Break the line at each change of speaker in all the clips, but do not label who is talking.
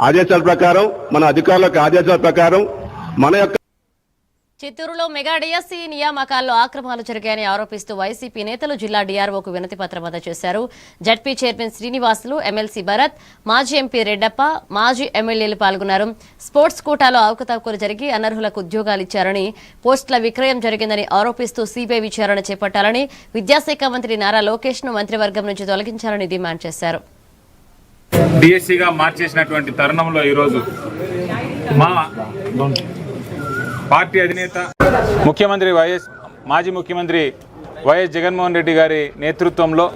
ఆదేశాల ప్రకారం మన అధికారులకు ఆదేశాల ప్రకారం మన యొక్క
చిత్తూరులో మెగా డిఎస్సీ నియామకాల్లో ఆక్రమణలు జరిగాయని ఆరోపిస్తూ వైసీపీ నేతలు జిల్లా డీఆర్ఓకు వినతి పత్రం అందజేశారు. ZP chairman Srinivasulu, MLC Bharat, మాజీ ఎంపీ రెడ్డప్ప, మాజీ ఎమ్మెల్యేలు పాల్గొన్నారు. స్పోర్ట్స్ కోటాలో అవకతవకలు జరిగి అనర్హులకు ఉద్యోగాలు ఇచ్చారని, పోస్టుల విక్రయం జరిగిందని ఆరోపిస్తూ సీబీఐ విచారణ చేపట్టాలని, విద్యాశాఖ మంత్రి నారా లోకేష్ ను మంత్రివర్గం నుంచి తొలగించాలని డిమాండ్ చేశారు.
డిఎస్సీగా మార్చేసినటువంటి తరుణంలో ఈరోజు మా పార్టీ అధినేత మాజీ ముఖ్యమంత్రి వైఎస్ జగన్మోహన్ రెడ్డి గారి నేతృత్వంలో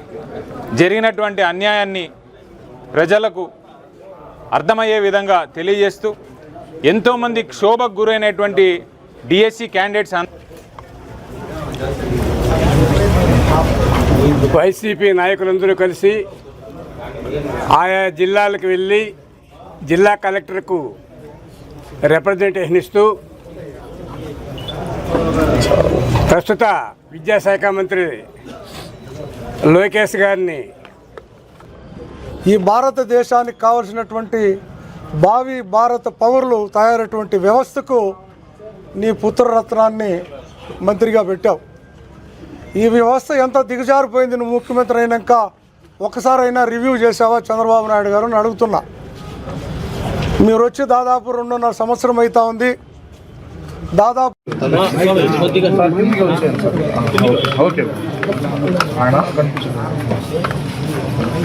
జరిగినటువంటి అన్యాయాన్ని ప్రజలకు అర్థమయ్యే విధంగా తెలియజేస్తూ ఎంతోమంది క్షోభకు గురైనటువంటి డిఎస్సీ క్యాండిడేట్స్
వైసీపీ నాయకులందరూ కలిసి ఆయా జిల్లాలకు వెళ్ళి జిల్లా కలెక్టర్కు రిప్రజెంటేషన్ ఇస్తూ ప్రస్తుత విద్యాశాఖ మంత్రి లోకేష్ గారిని
ఈ భారతదేశానికి కావలసినటువంటి భావి భారత పౌరులు తయారైనటువంటి వ్యవస్థకు నీ పుత్రరత్నాన్ని మంత్రిగా పెట్టావు. ఈ వ్యవస్థ ఎంత దిగజారిపోయింది నువ్వు ముఖ్యమంత్రి అయినాక ఒకసారైనా రివ్యూ చేసావా చంద్రబాబు నాయుడు గారు అని అడుగుతున్నా. మీరు వచ్చి దాదాపు 2.5 సంవత్సరం అవుతా ఉంది. దాదాపు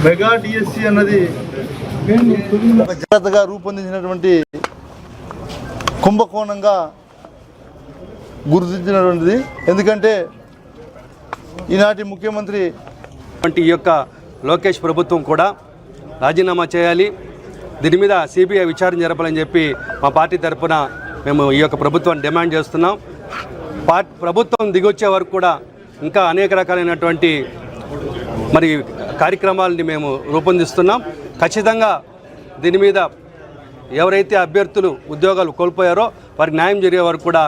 మెగా డిఎస్సి అన్నది జాగ్రత్తగా రూపొందించినటువంటి కుంభకోణంగా గుర్తించినటువంటిది. ఎందుకంటే ఈనాటి ముఖ్యమంత్రి
ఈ యొక్క లోకేష్ ప్రభుత్వం కూడా రాజీనామా చేయాలి, దీని మీద సిబిఐ విచారణ జరపాలని చెప్పి మా పార్టీ తరఫున మేము ఈ యొక్క ప్రభుత్వాన్ని డిమాండ్ చేస్తున్నాం. ప్రభుత్వం దిగొచ్చే వరకు కూడా ఇంకా అనేక రకాలైనటువంటి మరి కార్యక్రమాలని మేము రూపొందిస్తున్నాం. ఖచ్చితంగా దీని మీద ఎవరైతే అభ్యర్థులు ఉద్యోగాలు కోల్పోయారో వారికి న్యాయం జరిగే వరకు కూడా